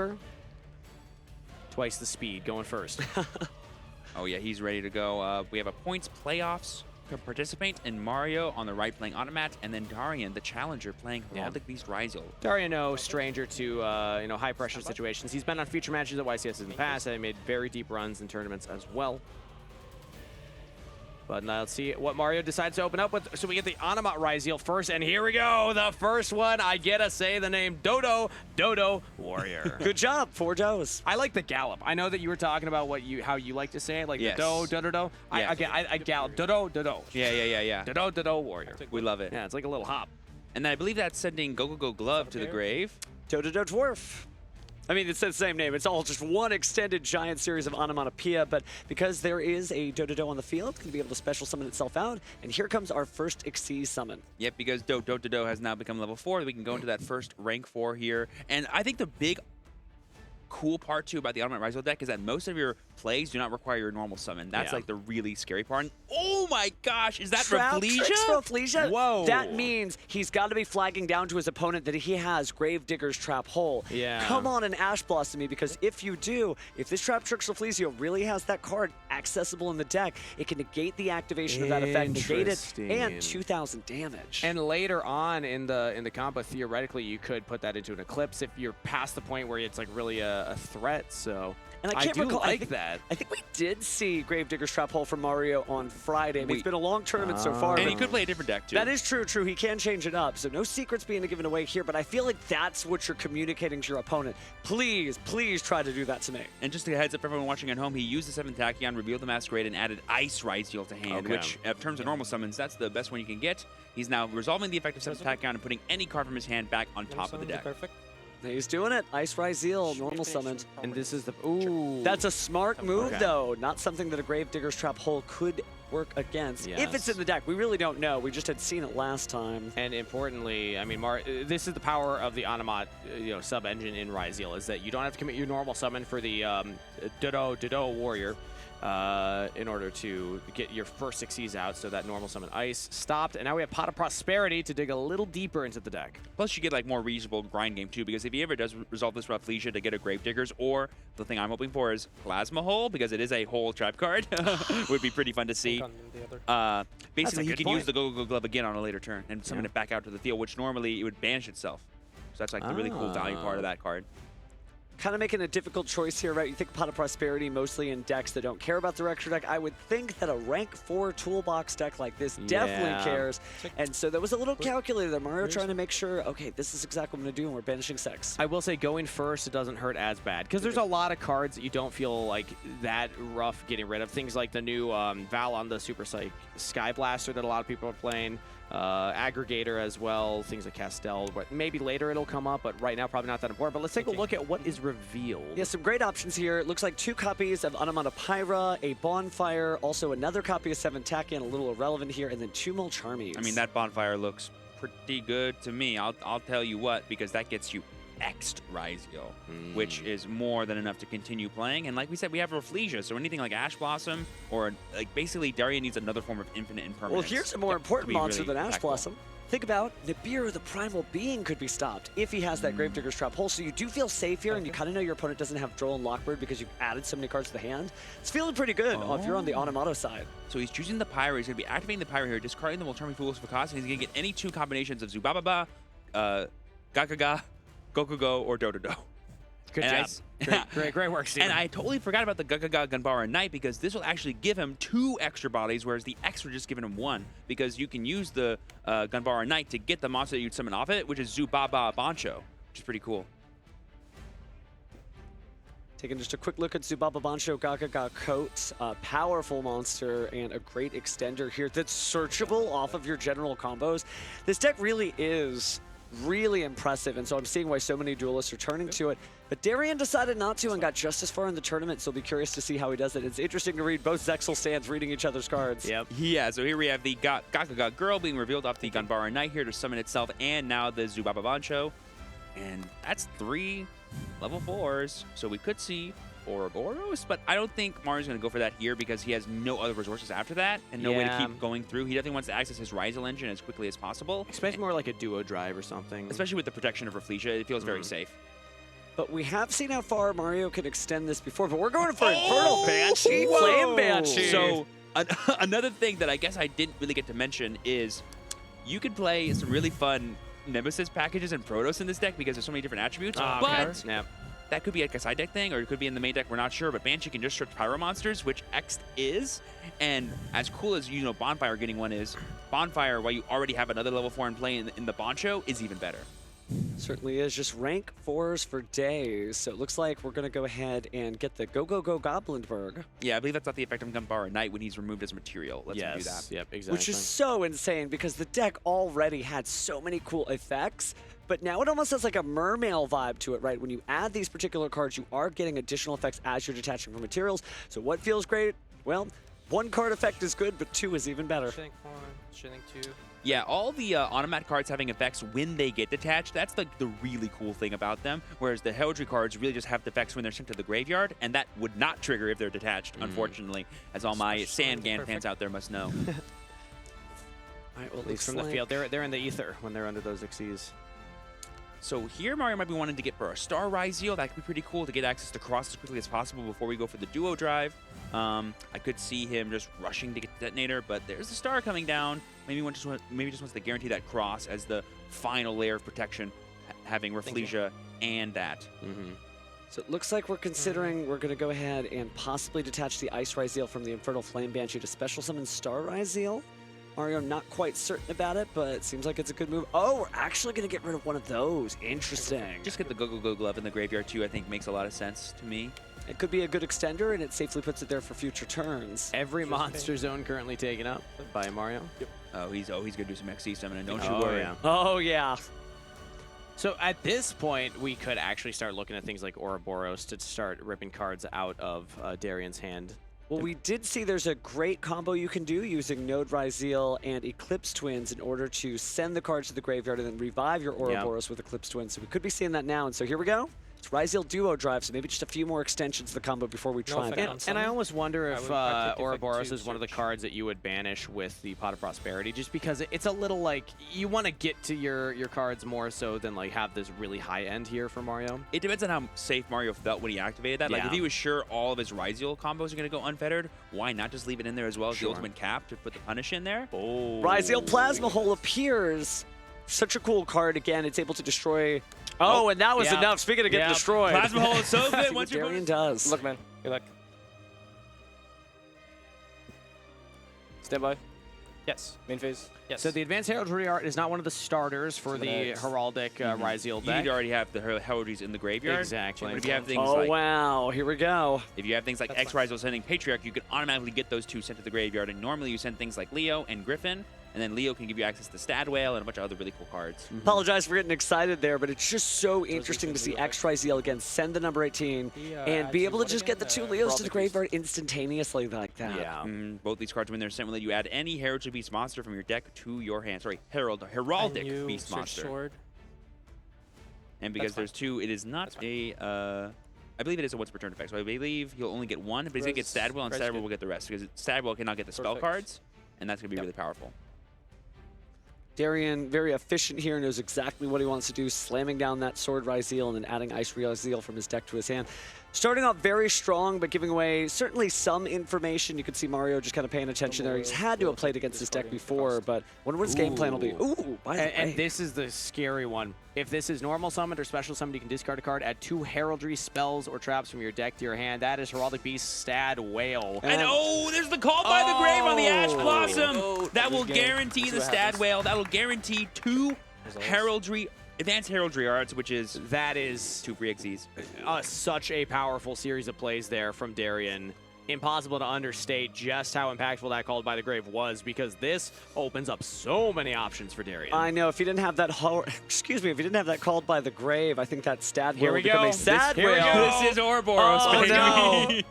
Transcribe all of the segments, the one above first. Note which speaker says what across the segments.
Speaker 1: Warrior. Twice the speed, going first.
Speaker 2: Oh yeah, he's ready to go. We have a points playoffs to participate, and Mario on the right playing Onomat, and then Darian, the challenger, playing Heraldic beast Ryzeal.
Speaker 1: Darian, no stranger to high pressure situations. He's been on feature matches at YCS in the past, and he made very deep runs in tournaments as well. But now let's see what Mario decides to open up with. So we get the Onomat Ryzeal first, and here we go. The first one, I gotta say the name Dodo Warrior.
Speaker 3: Good job, 4 does.
Speaker 1: I like the gallop. I know that you were talking about how you like to say it, like
Speaker 2: yes.
Speaker 1: the do.
Speaker 2: Yes.
Speaker 1: I gallop. Dodo.
Speaker 2: Yeah.
Speaker 1: Dodo Warrior.
Speaker 2: We love it.
Speaker 1: Yeah, it's like a little hop.
Speaker 2: And I believe that's sending Go Glove to the grave.
Speaker 3: Dodo Dwarf. I mean, it's the same name. It's all just one extended giant series of onomatopoeia, but because there is a Dodo on the field, it's going to be able to special summon itself out, and here comes our first Xyz summon.
Speaker 2: Yep, because Dodo has now become level 4. We can go into that first rank 4 here. And I think the big cool part, too, about the Onomat Ryzeal deck is that most of your plays do not require your normal summon. That's like the really scary part. And oh my gosh, is that
Speaker 3: Rafflesia?
Speaker 2: Whoa.
Speaker 3: That means he's got to be flagging down to his opponent that he has Gravedigger's Trap Hole.
Speaker 1: Yeah.
Speaker 3: Come on and Ash Blossom me, because if you do, if this Trap Trick Rafflesia really has that card accessible in the deck, it can negate the activation of that effect, negate it, and 2,000 damage.
Speaker 1: And later on in the combo, theoretically, you could put that into an Eclipse if you're past the point where it's like really a threat. So.
Speaker 3: And I can't recall.
Speaker 1: Like that.
Speaker 3: I think we did see Gravedigger's Trap Hole from Mario on Friday. I mean, it's been a long tournament so far.
Speaker 2: And he could play a different deck, too.
Speaker 3: That is true. He can change it up. So no secrets being given away here, but I feel like that's what you're communicating to your opponent. Please try to do that to me.
Speaker 2: And just a heads up for everyone watching at home, he used the 7th Tachyon, revealed the Masquerade, and added Ice Ryzeal to hand, which, in terms of normal summons, that's the best one you can get. He's now resolving the effect of 7th Tachyon and putting any card from his hand back on top of the deck.
Speaker 4: Perfect.
Speaker 3: He's doing it. Ice Ryzeal, normal summoned.
Speaker 1: And this is the ooh.
Speaker 3: That's a smart move, though. Not something that a Gravedigger's Trap Hole could work against.
Speaker 1: Yes.
Speaker 3: If it's in the deck, we really don't know. We just had seen it last time.
Speaker 1: And importantly, I mean, this is the power of the Onomat, sub-engine in Ryzeal, is that you don't have to commit your normal summon for the Dodo Warrior in order to get your first Xyz out, so that normal summon Ice stopped. And now we have Pot of Prosperity to dig a little deeper into the deck.
Speaker 2: Plus, you get like more reasonable grind game too, because if he ever does resolve this Rafflesia to get a Gravediggers, or the thing I'm hoping for is Plasma Hole, because it is a whole trap card, would be pretty fun to see. Basically, he can use the Go Glove again on a later turn and summon it back out to the field, which normally it would banish itself. So that's like the really cool value part of that card.
Speaker 3: Kind of making a difficult choice here, right? You think Pot of Prosperity mostly in decks that don't care about the extra deck. I would think that a rank 4 toolbox deck like this definitely cares. And so there was a little calculator there. Mario trying to make sure, okay, this is exactly what I'm going to do, and we're banishing 6.
Speaker 1: I will say going first, it doesn't hurt as bad, because there's a lot of cards that you don't feel like that rough getting rid of. Things like the new Val on the Super Psych Sky Blaster that a lot of people are playing. Aggregator as well, things like Castell, but maybe later it'll come up, but right now probably not that important. But let's take a look at what is revealed.
Speaker 3: Yeah, some great options here. It looks like 2 copies of Onomatopoeia, a Bonfire, also another copy of 7 Tachyon, a little irrelevant here, and then 2 Mulcharmies.
Speaker 2: I mean, that Bonfire looks pretty good to me. I'll tell you what, because that gets you X'd Ryzeal, which is more than enough to continue playing. And like we said, we have Rafflesia, so anything like Ash Blossom, or like basically Darian needs another form of infinite impermanence.
Speaker 3: Well, here's a more important monster
Speaker 2: really
Speaker 3: than Ash Blossom. Think about Nibiru, the Primal Being, could be stopped if he has that Gravedigger's Trap Hole. So you do feel safe here, and you kind of know your opponent doesn't have Droll and Lockbird because you've added so many cards to the hand. It's feeling pretty good if you're on the Onomato side.
Speaker 2: So he's choosing the Pyro. He's going to be activating the Pyro here, discarding the Mulcharmy Fools for cost, and he's going to get any 2 combinations of Zubababa, Gagaga, Gokugo, or Dododo.
Speaker 1: Good job. Great work, Steven.
Speaker 2: And I totally forgot about the Gagaga Gunbara Knight, because this will actually give him 2 extra bodies, whereas the extra just giving him 1, because you can use the Gunbara Knight to get the monster that you'd summon off it, which is Zubaba Bancho, which is pretty cool.
Speaker 3: Taking just a quick look at Zubaba Bancho Gagaga Coat, a powerful monster and a great extender here that's searchable off of your general combos. This deck really is really impressive, and so I'm seeing why so many duelists are turning to it. But Darian decided not to and got just as far in the tournament, so I'll be curious to see how he does it. It's interesting to read both Zexal stands reading each other's cards.
Speaker 1: Yep.
Speaker 2: Yeah, so here we have the Gagaga Girl being revealed off the Gunbara Knight here to summon itself, and now the Zubaba Bancho. And that's 3 level 4s, so we could see Ouroboros, but I don't think Mario's going to go for that here because he has no other resources after that and no way to keep going through. He definitely wants to access his Ryzeal engine as quickly as possible.
Speaker 1: Expect more like a duo drive or something.
Speaker 2: Especially with the protection of Rafflesia, it feels very safe.
Speaker 3: But we have seen how far Mario can extend this before, but we're going for Infernal Banshee,
Speaker 2: Whoa!
Speaker 3: Flame Banshee.
Speaker 2: So another thing that I guess I didn't really get to mention is you could play some really fun Nemesis packages and Protoss in this deck because there's so many different attributes. But that could be like a side deck thing, or it could be in the main deck. We're not sure. But Banshee can just search Pyro Monsters, which X is. And as cool as Bonfire getting one is, Bonfire, while you already have another level 4 in play in the Boncho, is even better.
Speaker 3: Certainly is. Just rank 4s for days. So it looks like we're going to go ahead and get the Go Goblinberg.
Speaker 2: Yeah, I believe that's not the effect of Gunbar at night when he's removed as material. Let's him do that.
Speaker 1: Yep, exactly.
Speaker 3: Which is so insane because the deck already had so many cool effects. But now it almost has like a mermail vibe to it, right? When you add these particular cards, you are getting additional effects as you're detaching from materials. So what feels great? Well, 1 card effect is good, but 2 is even better.
Speaker 4: Shielding 1, shielding 2.
Speaker 2: Yeah, all the Onomat cards having effects when they get detached, that's like the really cool thing about them. Whereas the Heraldry cards really just have the effects when they're sent to the graveyard, and that would not trigger if they're detached, unfortunately, as all my Sandgan fans out there must know.
Speaker 3: All right, well,
Speaker 1: At least from the field. They're in the ether when they're under those Xyz.
Speaker 2: So here Mario might be wanting to get for a Star Ryzeal. That could be pretty cool to get access to Cross as quickly as possible before we go for the Duo Drive. I could see him just rushing to get the Detonator, but there's the Star coming down. Maybe just wants to guarantee that Cross as the final layer of protection, having Rafflesia and that.
Speaker 3: So it looks like we're considering we're going to go ahead and possibly detach the Ice Ryzeal from the Infernal Flame Banshee to special summon Star Ryzeal. Mario not quite certain about it, but it seems like it's a good move. Oh, we're actually going to get rid of one of those. Interesting.
Speaker 2: Just get the Go Glove in the graveyard too, I think makes a lot of sense to me.
Speaker 3: It could be a good extender, and it safely puts it there for future turns.
Speaker 1: Every monster zone currently taken up by Mario.
Speaker 4: Yep.
Speaker 2: Oh, he's going to do some XC summoning, don't you
Speaker 1: Oh,
Speaker 2: worry.
Speaker 1: yeah.
Speaker 3: Oh, yeah.
Speaker 1: So at this point, we could actually start looking at things like Ouroboros to start ripping cards out of Darian's hand.
Speaker 3: Well, we did see there's a great combo you can do using Node Ryzeal and Eclipse Twins in order to send the cards to the graveyard and then revive your Ouroboros with Eclipse Twins. So we could be seeing that now. And so here we go. It's Ryzeal Duo Drive, so maybe just a few more extensions of the combo before we try
Speaker 1: And I almost wonder if
Speaker 4: I'd take
Speaker 1: Ouroboros
Speaker 4: effect
Speaker 1: is one of the
Speaker 4: search.
Speaker 1: cards that you would banish with the Pot of Prosperity, just because it's a little like you want to get to your cards more so than like have this really high end here for Mario.
Speaker 2: It depends on how safe Mario felt when he activated that. Like,
Speaker 1: Yeah.
Speaker 2: if he was sure all of his Ryzeal combos are going to go unfettered, why not just leave it in there as well as the ultimate cap to put the punish in there?
Speaker 1: Oh,
Speaker 3: Ryzeal Plasma Hole appears. Such a cool card. Again, it's able to destroy... Oh, and that was
Speaker 2: yeah.
Speaker 3: enough. Speaking of getting
Speaker 2: Yeah.
Speaker 3: destroyed.
Speaker 2: Plasma Hole is so good
Speaker 3: See
Speaker 2: once
Speaker 3: what
Speaker 2: you're
Speaker 3: Darian does.
Speaker 4: Look, man. Good luck. Stand by. Yes. Main phase. Yes.
Speaker 1: So the Advanced Heraldry Art is not one of the starters for the
Speaker 4: Nice.
Speaker 1: Heraldic Ryzeal
Speaker 2: You
Speaker 1: deck.
Speaker 2: need to already have the Heraldries in the graveyard.
Speaker 1: Exactly.
Speaker 2: But if you have things
Speaker 3: Oh,
Speaker 2: like
Speaker 3: wow. Here we go.
Speaker 2: X Ryzeal sending Patriarch, you can automatically get those 2 sent to the graveyard. And normally you send things like Leo and Griffin, and then Leo can give you access to Stad Whale and a bunch of other really cool cards.
Speaker 3: Apologize for getting excited there, but it's just so interesting to see X Ryzeal again send the number 18 and be able to just get the 2 Leos to the graveyard instantaneously like that.
Speaker 1: Yeah.
Speaker 2: Both these cards, when they're sent, will let you add any Heraldry Beast monster from your deck to your hand. Sorry, Heraldic Beast monster.
Speaker 4: Sword.
Speaker 2: And because
Speaker 4: That's fine.
Speaker 2: there's 2, it is not a... I believe it is a once per turn effect, so I believe he'll only get 1, but he's going to get Stadwell, and Stadwell will get the rest, because Stadwell cannot get the spell
Speaker 4: Perfect.
Speaker 2: cards, and that's going to be really powerful.
Speaker 3: Darian, very efficient here, knows exactly what he wants to do, slamming down that Sword Ryzeal and then adding Ice Ryzeal from his deck to his hand. Starting off very strong, but giving away certainly some information. You can see Mario just kind of paying attention there. He's had to have played against this deck before, but wonder what his game plan will be. Ooh, by the way.
Speaker 1: And this is the scary one. If this is normal summoned or special summoned, you can discard a card, add 2 heraldry spells or traps from your deck to your hand. That is Heraldic Beast Stad Whale.
Speaker 2: And oh, there's the Call by the Grave on the Ash Blossom.
Speaker 4: Oh,
Speaker 2: That will
Speaker 4: good game.
Speaker 2: guarantee
Speaker 4: See
Speaker 2: the
Speaker 4: what
Speaker 2: Stad
Speaker 4: happens.
Speaker 2: Whale. That will guarantee 2 Heraldry, Advanced Heraldry Arts, which is
Speaker 1: That is
Speaker 2: 2 free Xyz.
Speaker 1: such a powerful series of plays there from Darian. Impossible to understate just how impactful that Called by the Grave was, because this opens up so many options for Darian.
Speaker 3: I know, if he didn't have that excuse me, if he didn't have that Called by the Grave, I think that Stad
Speaker 1: Here
Speaker 3: Whale
Speaker 1: we
Speaker 3: would become
Speaker 1: go.
Speaker 3: a Sad
Speaker 1: Here we
Speaker 3: Whale.
Speaker 1: go.
Speaker 2: This is Ouroboros,
Speaker 3: Oh,
Speaker 2: baby.
Speaker 3: no.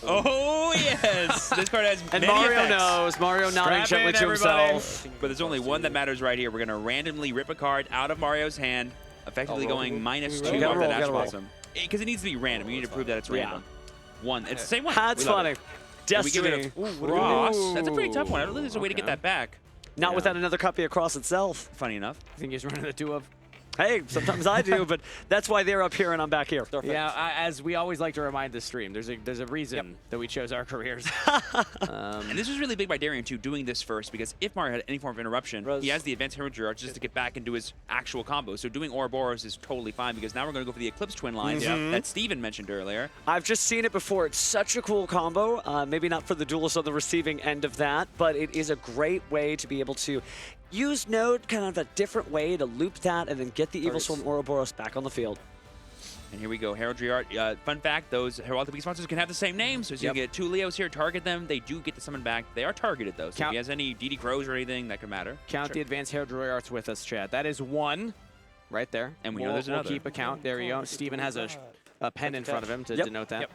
Speaker 2: Oh, yes. This card has
Speaker 3: And
Speaker 2: many
Speaker 3: Mario
Speaker 2: effects.
Speaker 3: knows. Mario nodding
Speaker 2: Strap
Speaker 3: gently
Speaker 2: in,
Speaker 3: to
Speaker 2: everybody.
Speaker 3: himself.
Speaker 2: But there's only one that matters right here. We're going to randomly rip a card out of Mario's hand, effectively
Speaker 4: roll.
Speaker 2: going -2
Speaker 3: We gotta
Speaker 2: off
Speaker 3: roll,
Speaker 2: that Ash
Speaker 3: gotta roll.
Speaker 2: Blossom. Because it needs to be random. You need to prove that it's
Speaker 3: Yeah.
Speaker 2: random. 1. It's the same one.
Speaker 3: That's
Speaker 2: We love
Speaker 3: funny.
Speaker 2: it. We give
Speaker 3: Destiny.
Speaker 2: it a cross. That's a pretty tough one. I don't think there's a way to get
Speaker 1: Okay.
Speaker 2: that back.
Speaker 3: Not
Speaker 1: Yeah.
Speaker 3: without another copy of Cross itself.
Speaker 2: Funny enough.
Speaker 1: I think he's running the 2 of.
Speaker 3: Hey, sometimes I do, but that's why they're up here and I'm back here.
Speaker 1: Yeah, as we always like to remind the stream, there's a reason that we chose our careers.
Speaker 2: And this was really big by Darian, too, doing this first, because if Mario had any form of interruption, he has the advanced Heraldic Arch just to get back and do his actual combo. So doing Ouroboros is totally fine, because now we're going to go for the Eclipse Twin line that Steven mentioned earlier.
Speaker 3: I've just seen it before. It's such a cool combo. Maybe not for the duelist on the receiving end of that, but it is a great way to be able to use Node kind of a different way to loop that and then get the Evil Storm Ouroboros back on the field.
Speaker 2: And here we go, Heraldry Art. Fun fact, those Heraldic sponsors can have the same name, so you can get 2 Leos here, target them. They do get to summon back. They are targeted, though, so if he has any DD Crows or anything, that could matter.
Speaker 1: Count the advanced Heraldry Arts with us, Chad. That is 1 right there.
Speaker 2: And we know there's another.
Speaker 1: We'll keep a count. There you go. Steven has a pen in front of him to denote that.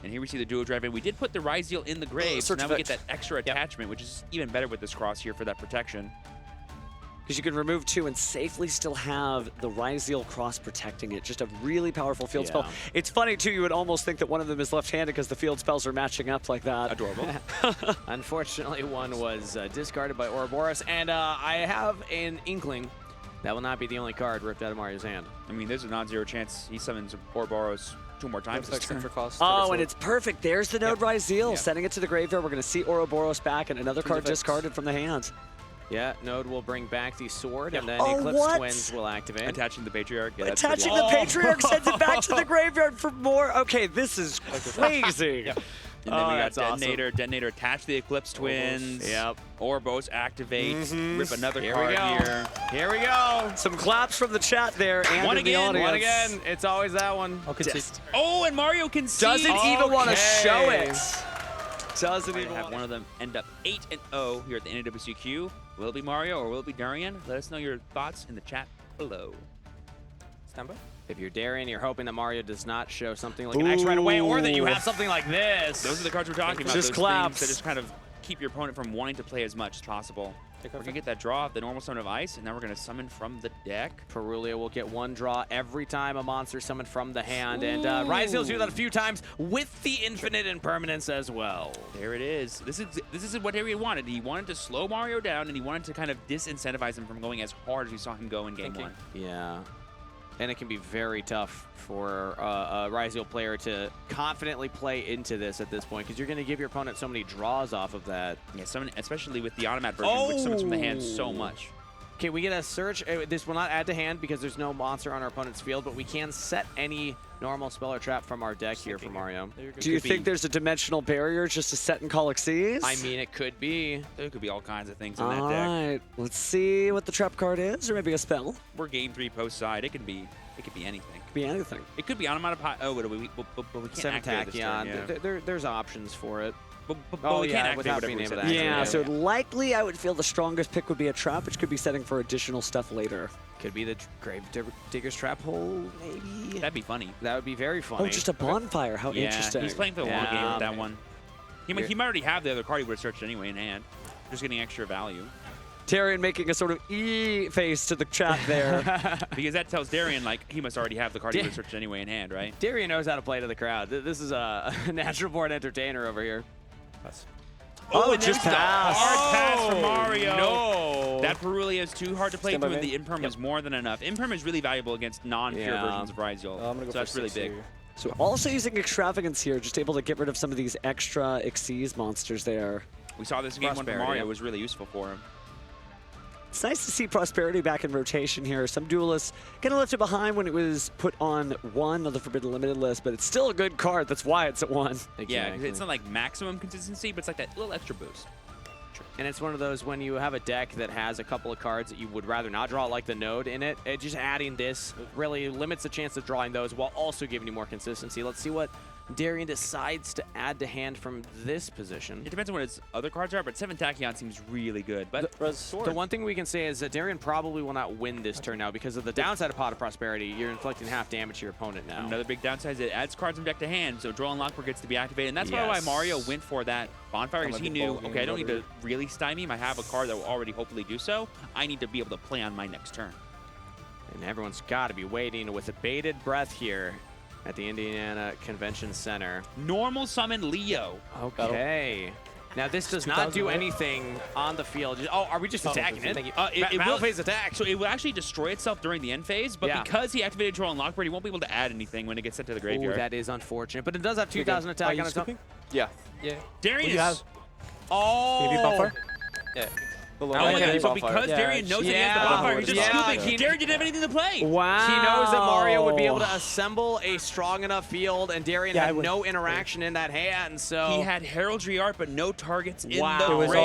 Speaker 2: And here we see the duo drive in. We did put the Ryzeal in the grave, so now we get that extra attachment, which is even better with this cross here for that protection.
Speaker 3: Because you can remove 2 and safely still have the Ryzeal cross protecting it. Just a really powerful field spell. It's funny, too, you would almost think that one of them is left-handed because the field spells are matching up like that.
Speaker 2: Adorable.
Speaker 1: Unfortunately, one was discarded by Ouroboros, and I have an inkling that will not be the only card ripped out of Mario's hand.
Speaker 2: I mean, there's a non-zero chance he summons Ouroboros 2 more times this turn.
Speaker 3: Oh, and it's perfect. There's the Node Ryzeal, sending it to the graveyard. We're going to see Ouroboros back and another card discarded from the hand.
Speaker 1: Yeah, Node will bring back the sword, and then Eclipse Twins will activate.
Speaker 2: Attaching the Patriarch. Yeah,
Speaker 3: Attaching the Patriarch sends it back to the graveyard for more. Okay, this is crazy.
Speaker 2: And then we got Detonator. Awesome. Detonator attach the Eclipse Twins. Ouroboros activate. Rip another card here.
Speaker 1: Here we go.
Speaker 3: Some claps from the chat there and
Speaker 1: one
Speaker 3: in the
Speaker 1: again,
Speaker 3: audience.
Speaker 1: One again. It's always that one.
Speaker 2: Oh, and Mario can see.
Speaker 3: Doesn't even want to show it. Doesn't even
Speaker 2: have one of them end up 8-0 here at the WCQ. Will it be Mario or will it be Darian? Let us know your thoughts in the chat below.
Speaker 4: Standby.
Speaker 1: If you're Darian, you're hoping that Mario does not show something like an X right away, or that you have something like this.
Speaker 2: Those are the cards we're talking about.
Speaker 3: Just
Speaker 2: those
Speaker 3: claps.
Speaker 2: Things that just kind of keep your opponent from wanting to play as much as possible. We're going to get that draw of the normal summon of ice, and now we're going to summon from the deck.
Speaker 1: Perulio will get 1 draw every time a monster summoned from the hand, and Ryzeal's do that a few times with the infinite impermanence as well.
Speaker 2: There it is. This is what Darian wanted. He wanted to slow Mario down, and he wanted to kind of disincentivize him from going as hard as we saw him go in Game 1.
Speaker 1: Yeah. And it can be very tough for a Ryzeal player to confidently play into this at this point, because you're going to give your opponent so many draws off of that.
Speaker 2: Yeah, especially with the Onomat version, which summons from the hand so much.
Speaker 1: Okay, we get a search. This will not add to hand because there's no monster on our opponent's field, but we can set any normal spell or trap from our deck here for Mario.
Speaker 3: Do you think there's a dimensional barrier just to set and call Xyz?
Speaker 1: I mean, it could be.
Speaker 2: There could be all kinds of things in that deck.
Speaker 3: All right, let's see what the trap card is, or maybe a spell.
Speaker 2: We're Game 3 post side. It could be anything.
Speaker 3: Could be anything.
Speaker 2: It could be Onomata. Oh, but we can't activate this turn,
Speaker 1: there's options for it.
Speaker 2: But we can't activate
Speaker 1: being able to
Speaker 2: activate.
Speaker 3: Yeah, so likely I would feel the strongest pick would be a trap, which could be setting for additional stuff later.
Speaker 1: Could be the Grave Digger's Trap Hole, maybe.
Speaker 2: That'd be funny.
Speaker 1: That would be very funny.
Speaker 3: Oh, just a bonfire. How interesting.
Speaker 2: He's playing for the long game with that one. He might already have the other card he would have searched anyway in hand. Just getting extra value.
Speaker 3: Darian making a sort of E face to the chat there.
Speaker 2: Because that tells Darian, like, he must already have the card he would have searched anyway in hand, right?
Speaker 1: Darian knows how to play to the crowd. This is a natural born entertainer over here.
Speaker 3: Oh, just pass.
Speaker 2: Hard pass for Mario.
Speaker 1: No.
Speaker 2: That Perulio is too hard to play through, and the Imperm is more than enough. Imperm is really valuable against non-pure versions of Ryzeal. So that's really big.
Speaker 3: So also using Extravagance here, just able to get rid of some of these extra Xyz monsters there.
Speaker 2: We saw this in Game 1 for Mario. It was really useful for him.
Speaker 3: It's nice to see Prosperity back in rotation here. Some duelists kind of left it behind when it was put on 1 of the Forbidden Limited list, but it's still a good card. That's why it's at 1.
Speaker 1: Exactly.
Speaker 2: Yeah, it's not like maximum consistency, but it's like that little extra boost.
Speaker 1: And it's one of those when you have a deck that has a couple of cards that you would rather not draw, like the Node in it, just adding this really limits the chance of drawing those while also giving you more consistency. Let's see what Darian decides to add to hand from this position.
Speaker 2: It depends on what his other cards are, but 7 Tachyon seems really good. But
Speaker 1: the one thing we can say is that Darian probably will not win this turn now because of the downside of Pot of Prosperity. You're inflicting half damage to your opponent now.
Speaker 2: Another big downside is it adds cards from deck to hand, so Draw and Lockport gets to be activated. And that's probably why Mario went for that Bonfire, because he knew, okay, I don't need to really stymie him. I have a card that will already hopefully do so. I need to be able to play on my next turn.
Speaker 1: And everyone's got to be waiting with a bated breath here at the Indiana Convention Center.
Speaker 2: Normal summon Leo.
Speaker 1: Okay. Now this does not do anything on the field. Oh, are we just attacking it?
Speaker 4: Thank you.
Speaker 2: It
Speaker 1: Battle
Speaker 2: will
Speaker 1: phase attack.
Speaker 2: So it will actually destroy itself during the end phase, but
Speaker 1: Yeah.
Speaker 2: because he activated Troll and Lockbird, he won't be able to add anything when it gets sent to the
Speaker 1: Oh,
Speaker 2: graveyard.
Speaker 1: that is unfortunate. But it does have 2,000 attack on its own.
Speaker 4: Yeah. Yeah.
Speaker 2: Darian
Speaker 4: What do you have?
Speaker 2: is...
Speaker 1: Oh!
Speaker 4: Maybe buffer? Yeah.
Speaker 2: Oh my
Speaker 4: Yeah,
Speaker 2: god, so
Speaker 4: bonfire.
Speaker 2: because
Speaker 4: Yeah,
Speaker 2: Darian knows that he has the
Speaker 1: yeah,
Speaker 2: bonfire, he's just
Speaker 1: yeah.
Speaker 2: scooping. Darian didn't have anything to play.
Speaker 3: Wow.
Speaker 1: He knows that Mario would be able to assemble a strong enough field, and Darian
Speaker 4: Yeah, I
Speaker 1: had
Speaker 4: would.
Speaker 1: no interaction in that hand, so...
Speaker 2: He had Heraldry Art, but no targets in
Speaker 3: Wow.
Speaker 2: the
Speaker 3: It was
Speaker 2: grave.